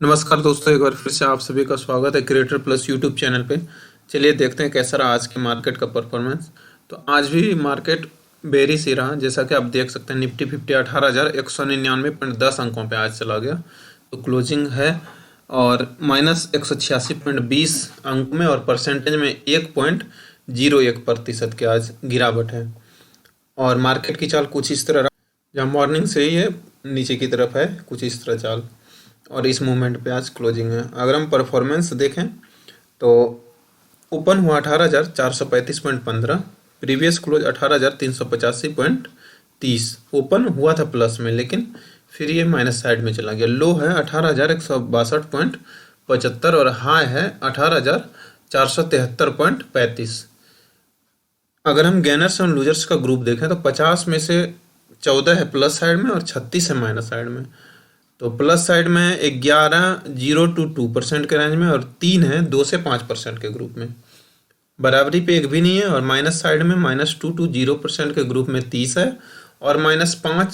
नमस्कार दोस्तों, एक बार फिर से आप सभी का स्वागत है क्रिएटर प्लस यूट्यूब चैनल पे। चलिए देखते हैं कैसा रहा आज के मार्केट का परफॉर्मेंस। तो आज भी मार्केट बेरिश ही रहा, जैसा कि आप देख सकते हैं। निफ्टी 50 18,199.10 अंकों पे आज चला गया। तो क्लोजिंग है और -186.20 अंक में, और परसेंटेज में 1.01% के आज गिरावट है। और मार्केट की चाल कुछ इस तरह रहा, जहाँ मॉर्निंग से ही है नीचे की तरफ है, कुछ इस तरह चाल, और इस मूवमेंट पे आज क्लोजिंग है। अगर हम परफॉर्मेंस देखें तो ओपन हुआ 18,435.15, प्रीवियस क्लोज 18,385.30। ओपन हुआ था प्लस में, लेकिन फिर ये माइनस साइड में चला गया। लो है 18,162.75 और हाई है 18,473.35। अगर हम गेनर्स और लूजर्स का ग्रुप देखें तो 50 में से 14 है प्लस साइड में और 36 है माइनस साइड में। तो प्लस साइड में 11 0 to 2% के रेंज में, और 3 है 2 से 5% के ग्रुप में। बराबरी पे एक भी नहीं है। और माइनस साइड में -2 to 0% के ग्रुप में 30 है, और -5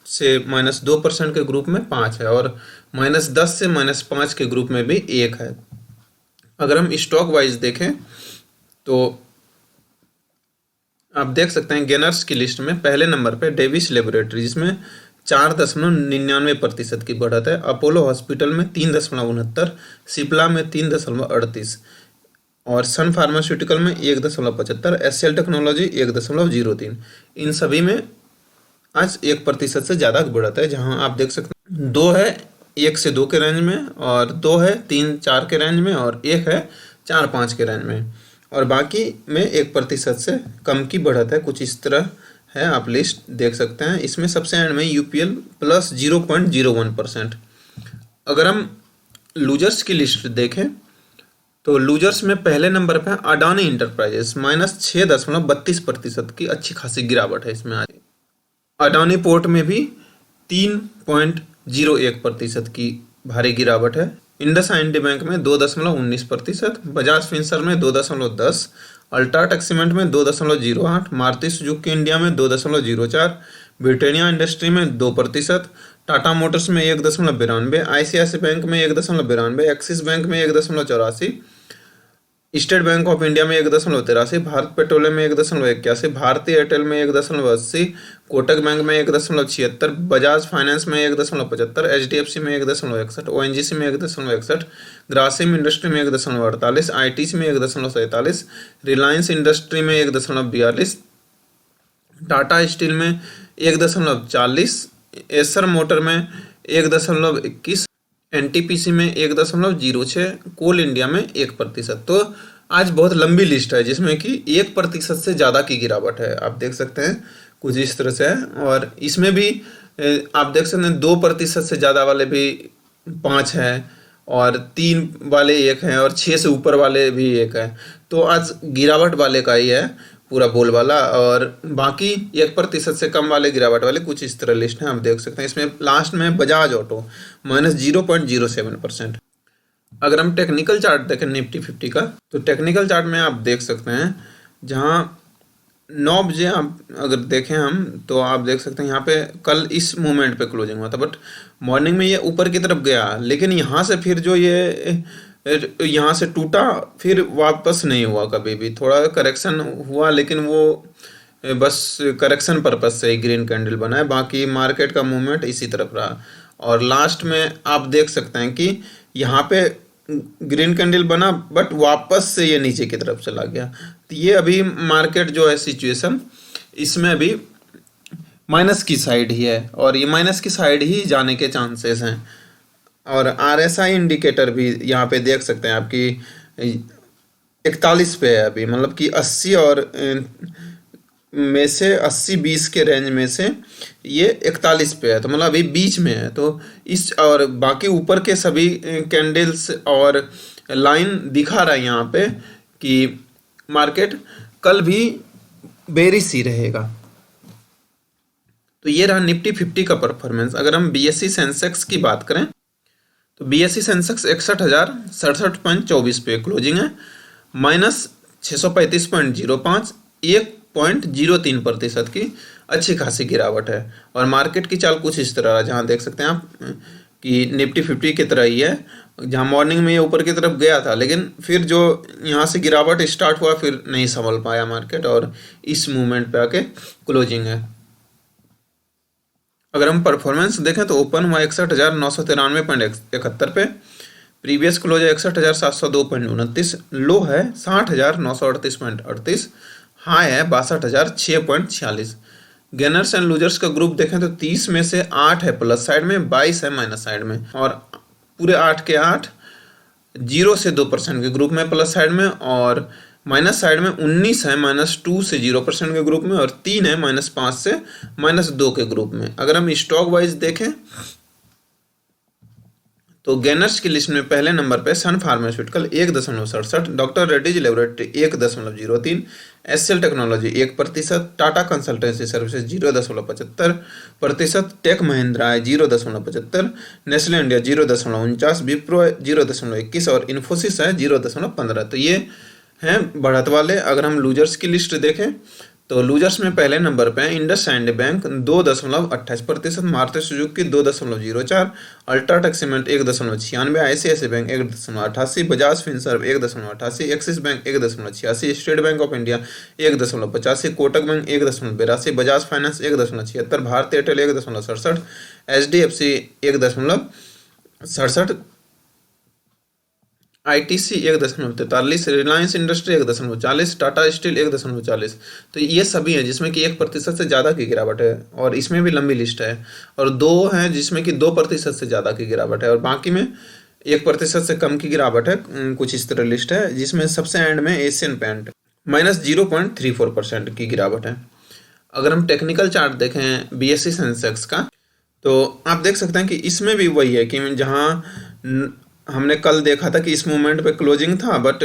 से -2% के ग्रुप में 5 है, और -10 से -5 के ग्रुप में भी 1 है। अगर हम स्टॉक वाइज देखें तो आप देख सकते हैं गेनर्स की लिस्ट में पहले नंबर पे डेविस लेबोरेटरी, जिसमें 4.99% की बढ़त है। अपोलो हॉस्पिटल में 3.69, सिप्ला में 3.38, और सन फार्मास्यूटिकल में 1.75, एसएल टेक्नोलॉजी 1.03। इन सभी में आज 1% से ज़्यादा की बढ़त है। जहां आप देख सकते हैं 2 है 1 से 2 के रेंज में, और 2 है 3-4 के रेंज में, और 1 है 4-5 के रेंज में, और बाकी में 1% से कम की बढ़त है। कुछ इस तरह है, आप लिस्ट देख सकते हैं। इसमें सबसे एंड में यूपीएल प्लस 0.01%। अगर हम लूजर्स की लिस्ट देखें तो लूजर्स में पहले नंबर पे अडानी इंटरप्राइजेस -6.32% की अच्छी खासी गिरावट है इसमें आज। अडानी पोर्ट में भी 3.01% की भारी गिरावट है। इंडसइंड बैंक में 2.19%, बजाज फिंसर्व में 2.10, अल्ट्राटेक सीमेंट में 2.08, मारुति सुजुकी इंडिया में 2.04, ब्रिटानिया इंडस्ट्री में 2%, टाटा मोटर्स में 1.92, आईसीआईसीआई बैंक में 1.92, एक्सिस बैंक में 1.84, स्टेट बैंक ऑफ इंडिया में 1.83, भारत पेट्रोलियम में 1.81, भारतीय एयरटेल में 1.80, कोटक बैंक में 1.76, बजाज फाइनेंस में 1.75, एचडीएफसी में 1.61, ओएनजीसी में 1.61, ग्रासिम इंडस्ट्री में 1.48, आईटीसी में 1.47, रिलायंस इंडस्ट्री में 1.42, टाटा स्टील में 1.40, एसर मोटर में 1.21, एनटीपीसी में 1.06, कोल इंडिया में 1%। तो आज बहुत लंबी लिस्ट है जिसमें कि 1% से ज़्यादा की गिरावट है। आप देख सकते हैं कुछ इस तरह से है। और इसमें भी आप देख सकते हैं 2% से ज़्यादा वाले भी 5 हैं, और 3 वाले 1 हैं, और 6 से ऊपर वाले भी 1 है। तो आज गिरावट वाले का ही है पूरा बोलबाला, और बाकी 1% से कम वाले गिरावट वाले कुछ इस तरह लिस्ट है। आप देख सकते हैं इसमें लास्ट में बजाज ऑटो -0.07%। अगर हम टेक्निकल चार्ट देखें निफ्टी 50 का, तो टेक्निकल चार्ट में आप देख सकते हैं जहां 9 बजे आप अगर देखें हम, तो आप देख सकते हैं यहाँ पे कल इस मूवमेंट पे क्लोजिंग हुआ था, बट मॉर्निंग में ये ऊपर की तरफ गया, लेकिन यहाँ से फिर जो ये यहाँ से टूटा, फिर वापस नहीं हुआ कभी भी। थोड़ा करेक्शन हुआ, लेकिन वो बस करेक्शन पर्पज से ही ग्रीन कैंडल बना है। बाकी मार्केट का मूवमेंट इसी तरफ रहा, और लास्ट में आप देख सकते हैं कि यहाँ पे ग्रीन कैंडल बना, बट वापस से ये नीचे की तरफ चला गया। तो ये अभी मार्केट जो है सिचुएशन, इसमें अभी माइनस की साइड ही है, और ये माइनस की साइड ही जाने के चांसेस हैं। और आरएसआई इंडिकेटर भी यहाँ पे देख सकते हैं आपकी 41 पे है अभी, मतलब कि 80 और में से 80-20 के रेंज में से ये 41 पे है, तो मतलब अभी बीच में है। तो इस और बाकी ऊपर के सभी कैंडल्स और लाइन दिखा रहा है यहाँ पे कि मार्केट कल भी बेरिश ही रहेगा। तो ये रहा निफ्टी 50 का परफॉर्मेंस। अगर हम बीएसई सेंसेक्स की बात करें तो बीएसई सेंसेक्स 61,067.24 पे क्लोजिंग है, -635.05, 1.03% की अच्छी खासी गिरावट है। और मार्केट की चाल कुछ इस तरह है, जहां देख सकते हैं आप कि निफ्टी 50 की तरह ही है, जहाँ मॉर्निंग में ये ऊपर की तरफ गया था, लेकिन फिर जो यहाँ से गिरावट स्टार्ट हुआ फिर नहीं संभल पाया मार्केट और इस मूवमेंट पे आके क्लोजिंग है। अगर हम परफॉर्मेंस देखें तो ओपन हुआ 61,993.71 पे, प्रीवियस क्लोज है 61,702.29, लो है 60,938.38, हाई है 62,006.46। गेनर्स एंड लूजर्स का ग्रुप देखें तो 30 में से 8 है प्लस साइड में, 22 है माइनस साइड में, और पूरे 8 के 8 0 से 2% के ग्रुप में प्लस साइड में, और माइनस साइड में 19 है -2 से 0% के ग्रुप में, और 3 है -5 से -2 के ग्रुप में। अगर हम स्टॉक वाइज देखें तो गेनर्स की लिस्ट में पहले नंबर पे Sun Pharmaceutical 1.67, doctor Reddy's Laboratory 1.03, SL Technology 1%, Tata Consultancy Services 0.75%, Tech Mahindra है 0.75%, नेस्ले इंडिया 0.49, विप्रो 0.21 और इन्फोसिस है 0.15। तो ये हैं बढ़त वाले। अगर हम लूजर्स की लिस्ट देखें तो लूजर्स में पहले नंबर पे है IndusInd bank 2.28%, Maruti Suzuki 2.04, UltraTech cement 1.96, ICICI bank 1.88, Bajaj Finserv 1.88, Axis bank 1.86, State Bank of India 1.85, Kotak bank 1.82, Bajaj finance 1.76, Bharti Airtel 1.67, HDFC 1.67, ITC 1.43, Reliance industry 1.40, Tata steel 1.40। तो ये सभी हैं जिसमें कि 1% से ज़्यादा की गिरावट है, और इसमें भी लंबी लिस्ट है, और 2 हैं जिसमें कि 2% से ज़्यादा की गिरावट है, और बाकी में 1% से कम की गिरावट है। कुछ इस तरह लिस्ट है जिसमें सबसे एंड में एशियन पेंट -0.34% की गिरावट है। अगर हम टेक्निकल चार्ट देखें बीएसई सेंसेक्स का तो आप देख सकते हैं कि इसमें भी वही है कि जहाँ हमने कल देखा था कि इस मूवमेंट पे क्लोजिंग था, बट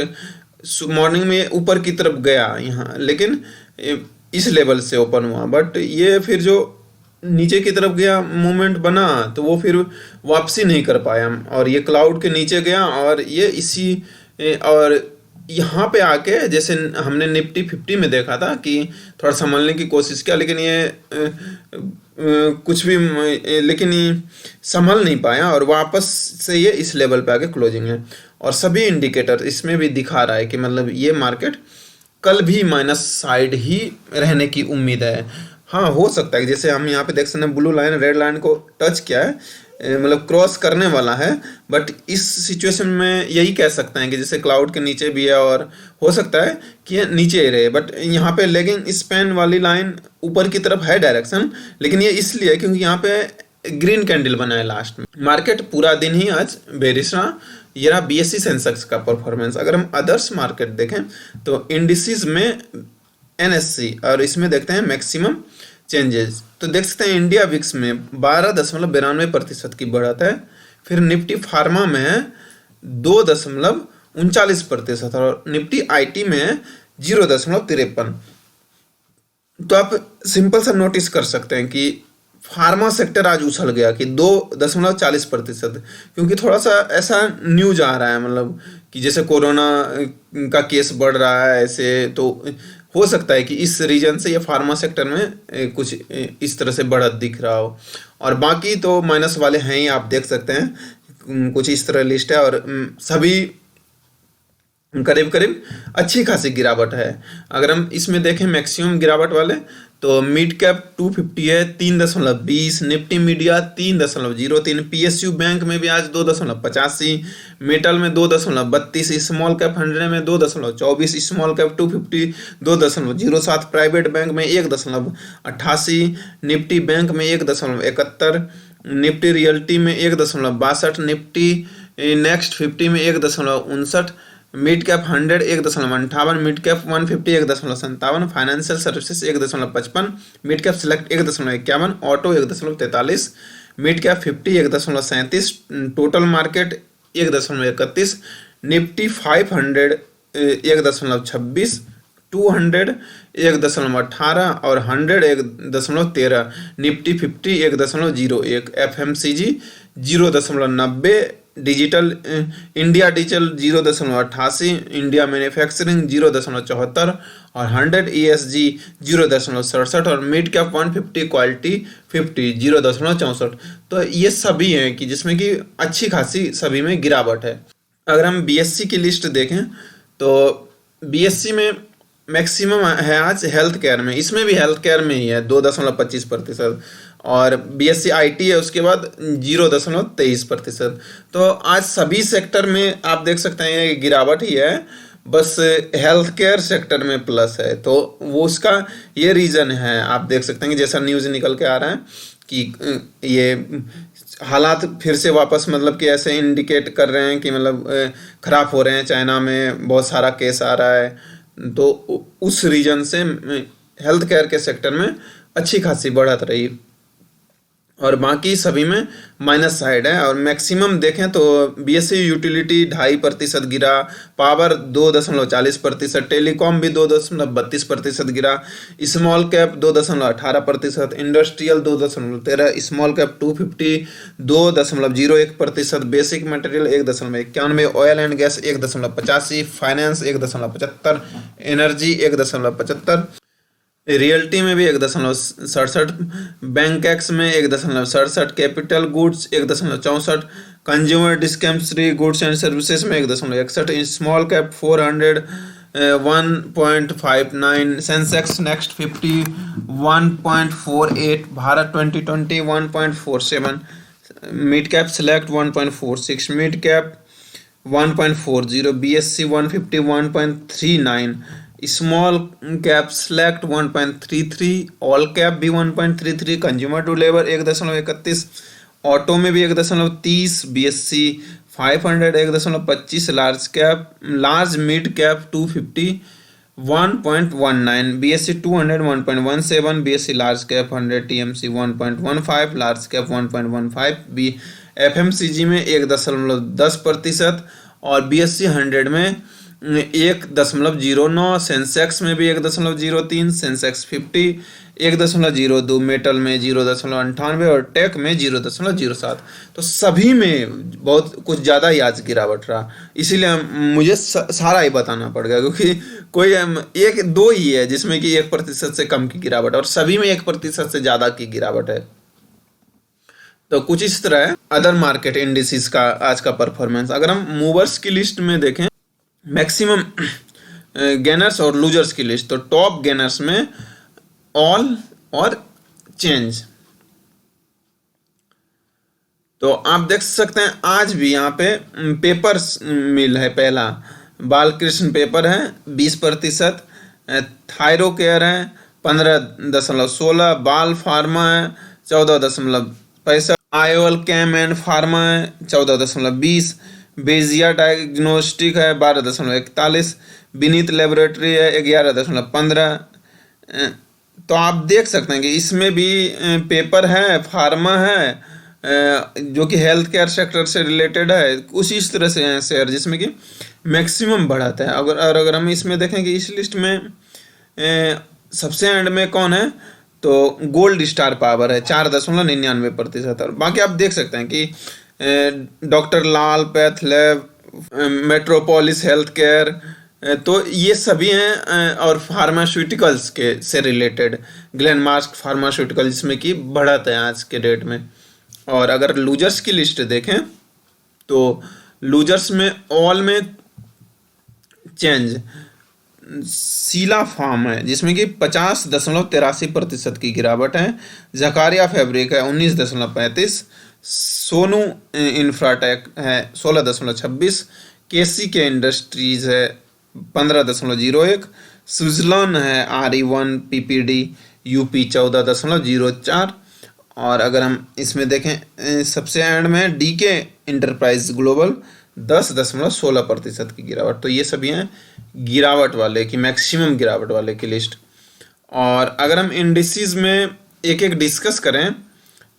मॉर्निंग में ऊपर की तरफ गया यहाँ, लेकिन इस लेवल से ओपन हुआ, बट ये फिर जो नीचे की तरफ गया मूवमेंट बना तो वो फिर वापसी नहीं कर पाया, और ये क्लाउड के नीचे गया, और ये इसी और यहाँ पे आके जैसे हमने निफ्टी 50 में देखा था कि थोड़ा संभलने की कोशिश किया, लेकिन ये कुछ भी लेकिन ये संभल नहीं पाया, और वापस से ये इस लेवल पे आके क्लोजिंग है। और सभी इंडिकेटर इसमें भी दिखा रहा है कि मतलब ये मार्केट कल भी माइनस साइड ही रहने की उम्मीद है। हाँ, हो सकता है कि जैसे हम यहाँ पे देख सकते हैं ब्लू लाइन रेड लाइन को टच किया है, मतलब क्रॉस करने वाला है, बट इस सिचुएशन में यही कह सकते हैं कि जैसे क्लाउड के नीचे भी है, और हो सकता है कि ये नीचे ही रहे, बट यहाँ पे लेगिंग स्पैन वाली लाइन ऊपर की तरफ है डायरेक्शन, लेकिन ये इसलिए क्योंकि यहाँ पे ग्रीन कैंडल बना है लास्ट में। मार्केट पूरा दिन ही आज बेरिश रहा। ये रहा बीएसई सेंसेक्स का परफॉर्मेंस। अगर हम अदर्स मार्केट देखें तो इंडिसेस में एनएससी और इसमें देखते हैं मैक्सिमम चेंजेस, तो देख सकते हैं इंडिया विक्स में 12.92% की बढ़त है, फिर निफ्टी फार्मा में है 2.39%, और निफ्टी आईटी में है 0.53। तो आप सिंपल सा नोटिस कर सकते हैं कि फार्मा सेक्टर आज उछल गया कि 2.40%, क्योंकि थोड़ा सा ऐसा न्यूज आ रहा है, मतलब कि जैसे कोरोना का केस बढ़ रहा है ऐसे, तो हो सकता है कि इस रीजन से ये फार्मा सेक्टर में कुछ इस तरह से बढ़त दिख रहा हो। और बाकी तो माइनस वाले हैं ही, आप देख सकते हैं कुछ इस तरह लिस्ट है, और सभी करीब करीब अच्छी खासी गिरावट है। अगर हम इसमें देखें मैक्सिमम गिरावट वाले तो मिड कैप 250 है 3.20, निफ्टी मीडिया 3.03, पीएसयू बैंक में भी आज 2.85, मेटल में 2.32, स्मॉल कैप 100 में 2.24, स्मॉल कैप 250 2.07, प्राइवेट बैंक में 1.88, निफ्टी बैंक में 1.71, निफ्टी रियल्टी में 1.62, निफ्टी नेक्स्ट 50 में 1.59, mid cap 100 1.58, mid cap 150 1.57, financial services 1.55, mid cap select 1.51, auto 1.43, mid cap 50 1.37, total market 1.31, Nifty 500 1.26, 200 1.18 और 100 1.13, Nifty 50 1.01, FMCG 0.90, digital India digital 0.88, India manufacturing 0.74 और 100 ESG 0.67 और mid cap 150 quality 50 0.64। तो ये सभी हैं कि जिसमें कि अच्छी खासी सभी में गिरावट है। अगर हम BSC की लिस्ट देखें तो BSC में मैक्सिमम है आज हेल्थ केयर में, इसमें भी हेल्थ केयर में ही है 2.25%, और BSC IT है उसके बाद 0.23%। तो आज सभी सेक्टर में आप देख सकते हैं ये गिरावट ही है, बस हेल्थ केयर सेक्टर में प्लस है। तो वो उसका ये रीज़न है, आप देख सकते हैं कि जैसा न्यूज़ निकल के आ रहा है कि ये हालात फिर से वापस मतलब कि ऐसे इंडिकेट कर रहे हैं कि मतलब ख़राब हो रहे हैं, चाइना में बहुत सारा केस आ रहा है, तो उस रीजन से हेल्थ केयर के सेक्टर में अच्छी खासी बढ़त रही, और बाकी सभी में माइनस साइड है। और मैक्सिमम देखें तो BSC यूटिलिटी 2.5% गिरा, पावर 2.40%, टेलीकॉम भी 2.32% गिरा, small cap 2.18%, industrial 2.13, small cap 250 2.01%, basic material 1.91, oil and gas 1.85, finance 1.75, energy 1.75, realty में भी 1.67, बैंक एक्स में 1.67, capital goods 1.64, consumer discretionary goods and services में 1.61, small cap 400 1.59, Sensex next 50 1.48, Bharat 2020 1.47, mid cap select 1.46, mid cap 1.40, BSC 150 1.39, small cap select 1.33, all cap भी 1.33, consumer डुरेबल 1.31, auto में भी 1.30, BSC 500 1.25, large mid cap 250 1.19, BSC 200 1.17, BSC large cap 100 TMC 1.15, large cap 1.15, FMCG में 1.10% और BSC 100 में 1.09, Sensex में भी 1.03, Sensex 50 1.02, metal में 0.98 और टेक में 0.07। तो सभी में बहुत कुछ ज़्यादा ही आज गिरावट रहा, इसीलिए मुझे सारा ही बताना पड़ गया, क्योंकि कोई एक दो ही है जिसमें कि 1% से कम की गिरावट और सभी में 1% से ज़्यादा की गिरावट है। तो कुछ इस तरह है अदर मार्केट इंडिसेस का आज का परफॉर्मेंस। अगर हम मूवर्स की लिस्ट में देखें मैक्सिमम गेनर्स और लूजर्स की लिस्ट, तो टॉप गेनर्स में ऑल और चेंज। तो आप देख सकते हैं आज भी यहाँ पे पेपर मिल है, पहला बालकृष्ण पेपर है 20%, थायरो केयर है 15.16, बाल फार्मा है 14.65, आयोल कैम एंड फार्मा है 14.20, बेजिया डायग्नोस्टिक है 12.41, विनीत लेबोरेटरी है 11.15। तो आप देख सकते हैं कि इसमें भी पेपर है, फार्मा है जो कि हेल्थ केयर सेक्टर से रिलेटेड है, कुछ इस तरह से हैं शेयर जिसमें कि मैक्सिमम बढ़ाता है। अगर हम इसमें देखें कि इस लिस्ट में सबसे एंड में कौन है, तो गोल्ड स्टार पावर है 4.99%। और बाकी आप देख सकते हैं कि doctor Lal Path Lab, Metropolis Health Care, तो ये सभी हैं, और फार्मास्यूटिकल्स के से रिलेटेड ग्लेनमार्क फार्मास्यूटिकल जिसमें कि बढ़त है आज के डेट में। और अगर लूजर्स की लिस्ट देखें तो लूजर्स में ऑल में चेंज सीला फार्म है जिसमें कि 50.83% की गिरावट है, जकारिया फैब्रिक है 19.35, सोनू इंफ्राटेक है 16.26, KCK इंडस्ट्रीज है 15.01, स्विट्जरलैंड है RE1 PPD UP 14.04। और अगर हम इसमें देखें सबसे एंड में DK इंटरप्राइज ग्लोबल 10.16% की गिरावट। तो ये सभी हैं गिरावट वाले की, मैक्सिमम गिरावट वाले की लिस्ट। और अगर हम इंडिसेस में एक एक डिस्कस करें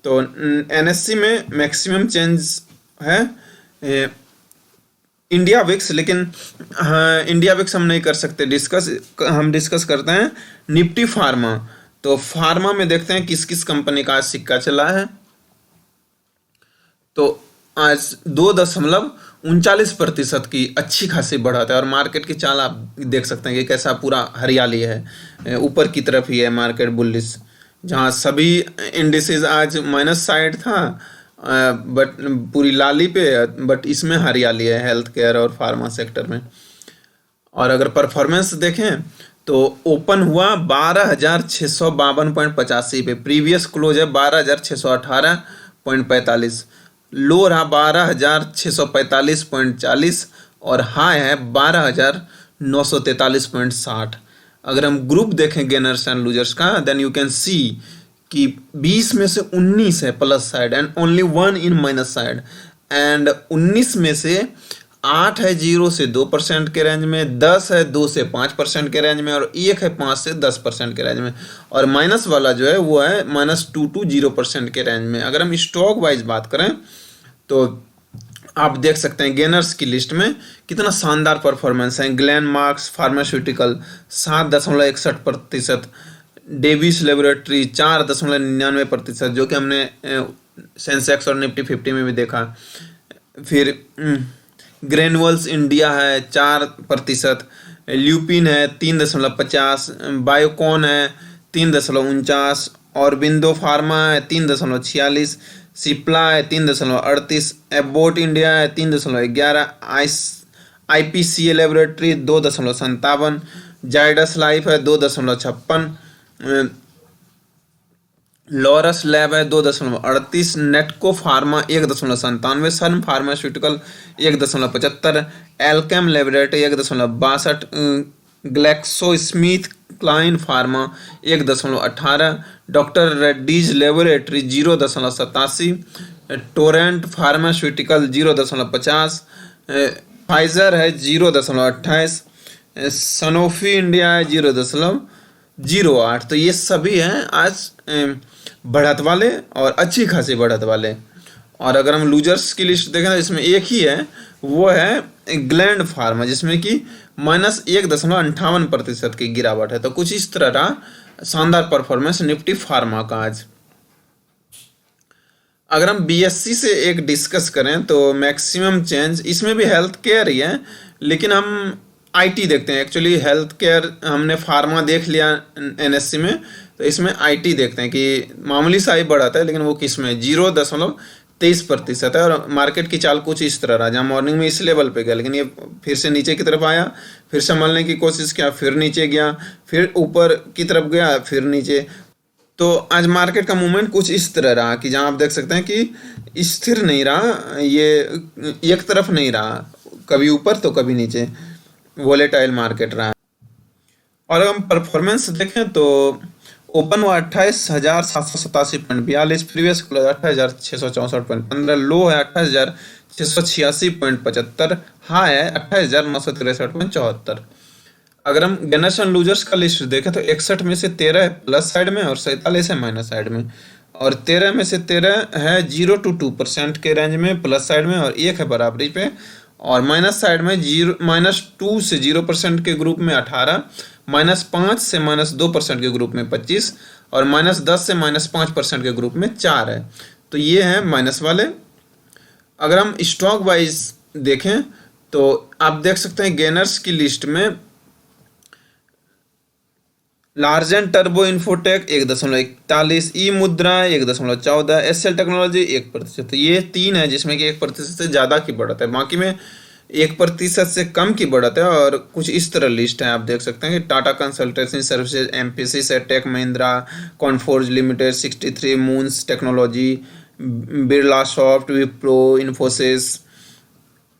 तो NSE में मैक्सिमम चेंज है इंडिया विक्स, लेकिन हाँ, इंडिया विक्स हम नहीं कर सकते डिस्कस। हम डिस्कस करते हैं निफ्टी फार्मा। तो फार्मा में देखते हैं किस किस कंपनी का आज सिक्का चला है। तो आज 2.39% की अच्छी खासी बढ़त है, और मार्केट की चाल आप देख सकते हैं कि कैसा पूरा हरियाली है, ऊपर की तरफ ही है मार्केट बुलिश, जहाँ सभी इंडिसेस आज माइनस साइड था, बट पूरी लाली पे, बट इसमें हरियाली है हेल्थ केयर और फार्मा सेक्टर में। और अगर परफॉर्मेंस देखें तो ओपन हुआ 12,652.85 पे, प्रीवियस क्लोज है 12,618.45, लो रहा 12,645.40, और हाई है 12,943.60। अगर हम ग्रुप देखें गेनर्स एंड लूजर्स का, देन यू कैन सी कि 20 में से 19 है plus side and only 1 in minus side, and 19 में से 8 है 0 से 2% के रेंज में, 10 है 2 से 5% के रेंज में, और 1 है 5 से 10% के रेंज में, और माइनस वाला जो है वो है -2 to 0% के रेंज में। अगर हम स्टॉक वाइज बात करें तो आप देख सकते हैं गेनर्स की लिस्ट में कितना शानदार परफॉर्मेंस है। ग्लेनमार्क्स फार्मास्यूटिकल 7.61%, डेविस लेबोरेटरी 4.99%, जो कि हमने सेंसेक्स और निफ्टी 50 में भी देखा। फिर ग्रेनुअल्स इंडिया है 4%, ल्यूपिन है 3.50, बायोकॉन है 3.49, ऑरबिंदो फार्मा है 3.46, सिप्ला है 3.38, एबोट इंडिया है 3.11, IPCA लेबोरेटरी 2.57, जाइडस लाइफ है 2.56, लॉरस लैब है 2.38, Natco Pharma 1.97, Sun Pharmaceutical 1.75, Alkem Laboratory 1.62, Glaxo Smith Kline Pharma 1.18, doctor Reddy's Laboratory 0.87, Torrent Pharmaceutical 0.50, Pfizer है 0.28, सनोफी इंडिया है 0.08। तो ये सभी हैं आज बढ़त वाले और अच्छी खासी बढ़त वाले। और अगर हम लूजर्स की लिस्ट देखें तो इसमें एक ही है, वो है ग्लैंड फार्मा, जिसमें कि -1.58% की गिरावट है। तो कुछ इस तरह रहा शानदार परफॉर्मेंस निफ्टी फार्मा का आज। अगर हम BSE से एक डिस्कस करें तो मैक्सिमम चेंज इसमें भी हेल्थ केयर ही है, लेकिन हम IT देखते हैं। एक्चुअली हेल्थ केयर हमने फार्मा देख लिया NSE में, तो इसमें IT देखते हैं कि मामूली सा ही बढ़ाता है, लेकिन वो किस में 0.23% है। और मार्केट की चाल कुछ इस तरह रहा, जहाँ मॉर्निंग में इस लेवल पे गया, लेकिन ये फिर से नीचे की तरफ आया, फिर संभलने की कोशिश किया, फिर नीचे गया, फिर ऊपर की तरफ गया, फिर नीचे। तो आज मार्केट का मूवमेंट कुछ इस तरह रहा कि जहाँ आप देख सकते हैं कि स्थिर नहीं रहा, ये एक तरफ नहीं रहा, कभी ऊपर तो कभी नीचे, वोलेटाइल मार्केट रहा। और अगर हम परफॉर्मेंस देखें तो ओपन हुआ 28,787.42, प्रीवियस क्लोज 28,664.15, लो है 28,686.75, हाई है 28,963.74। अगर हम गेनर्स एंड लूजर्स का लिस्ट देखें तो 61 में से 13 है प्लस साइड में और 47 है माइनस साइड में, और 13 में से 13 है 0 to 2% के रेंज में प्लस साइड में, और एक है बराबरी पे, और माइनस साइड में -2 से 0% के ग्रुप में 18, -5 से -2% के ग्रुप में 25, और -10 से -5% के ग्रुप में 4 है। तो ये हैं माइनस वाले। अगर हम स्टॉक वाइज देखें तो आप देख सकते हैं गेनर्स की लिस्ट में लार्जन टर्बो इन्फोटेक 1.41, ई मुद्रा 1.14, एसएल टेक्नोलॉजी 1%। ये 3 है जिसमें कि 1% से ज़्यादा की बढ़त है, बाकी में 1% से कम की बढ़त है। और कुछ इस तरह लिस्ट है, आप देख सकते हैं कि टाटा कंसल्टेंसी सर्विसेज, MPC से टेक महिंद्रा, कॉनफोर्ज लिमिटेड 63, मून्स Technology, Birlasoft, Wipro, Infosys,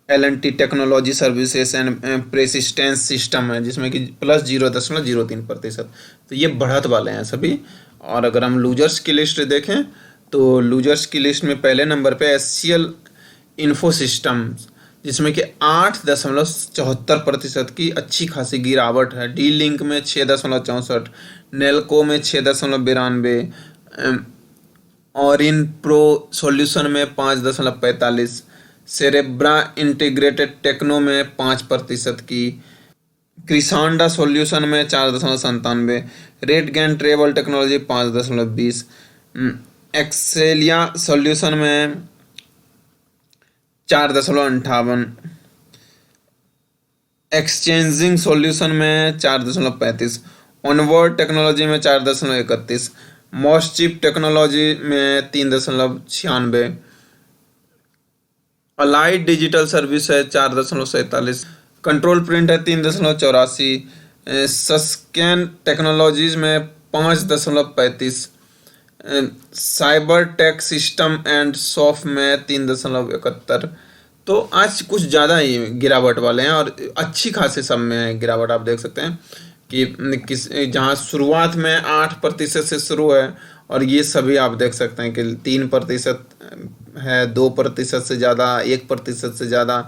L&T Technology Services and Persistent System है, जिसमें कि +0.03%। तो ये बढ़त वाले हैं सभी। और अगर हम लूजर्स की लिस्ट देखें तो लूजर्स की लिस्ट में पहले नंबर पे HCL इन्फो सिस्टम्स, जिसमें कि 8.74% की अच्छी खासी गिरावट है। डी लिंक में 6.64, नेल्को में 6.92, और इन प्रो सॉल्यूशन में 5.45, सेरेब्रा इंटीग्रेटेड टेक्नो में 5% की, क्रिसांडा सॉल्यूशन में 4.97, RateGain Travel Technology 5.20, Accelya Solution में 4.58, एक्सचेंजिंग सॉल्यूशन में 4.35, ऑनवर्ड टेक्नोलॉजी में 4.31, मॉसचिप टेक्नोलॉजी में 3.96, अलाइड डिजिटल सर्विस है 4.47, कंट्रोल प्रिंट है 3.84, सस्कैन टेक्नोलॉजीज में 5.35, cyber tech system and soft में 3.71। तो आज कुछ ज़्यादा ही गिरावट वाले हैं और अच्छी खासी सब में गिरावट आप देख सकते हैं कि जहाँ शुरुआत में 8% से शुरू है और ये सभी आप देख सकते हैं कि 3% है, 2% से ज़्यादा, 1% से ज़्यादा,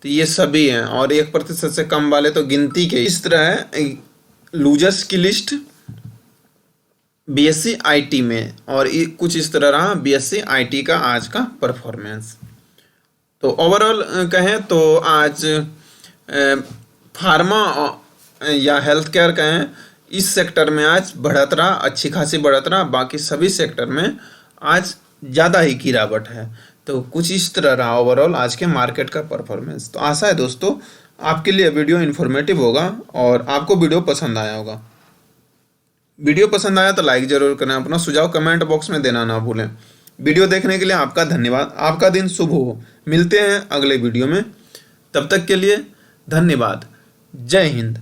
तो ये सभी हैं। और 1% से कम वाले तो गिनती के। इस तरह है लूजर्स की लिस्ट बीएससी आईटी में, और कुछ इस तरह रहा बीएससी आईटी का आज का परफॉर्मेंस। तो ओवरऑल कहें तो आज फार्मा या हेल्थ केयर कहें, इस सेक्टर में आज बढ़त रहा, अच्छी खासी बढ़त रहा। बाकी सभी सेक्टर में आज ज़्यादा ही गिरावट है। तो कुछ इस तरह रहा ओवरऑल आज के मार्केट का परफॉर्मेंस। तो आशा है दोस्तों आपके लिए वीडियो इन्फॉर्मेटिव होगा और आपको वीडियो पसंद आया होगा। वीडियो पसंद आया तो लाइक ज़रूर करें, अपना सुझाव कमेंट बॉक्स में देना ना भूलें। वीडियो देखने के लिए आपका धन्यवाद। आपका दिन शुभ हो। मिलते हैं अगले वीडियो में, तब तक के लिए धन्यवाद। जय हिंद।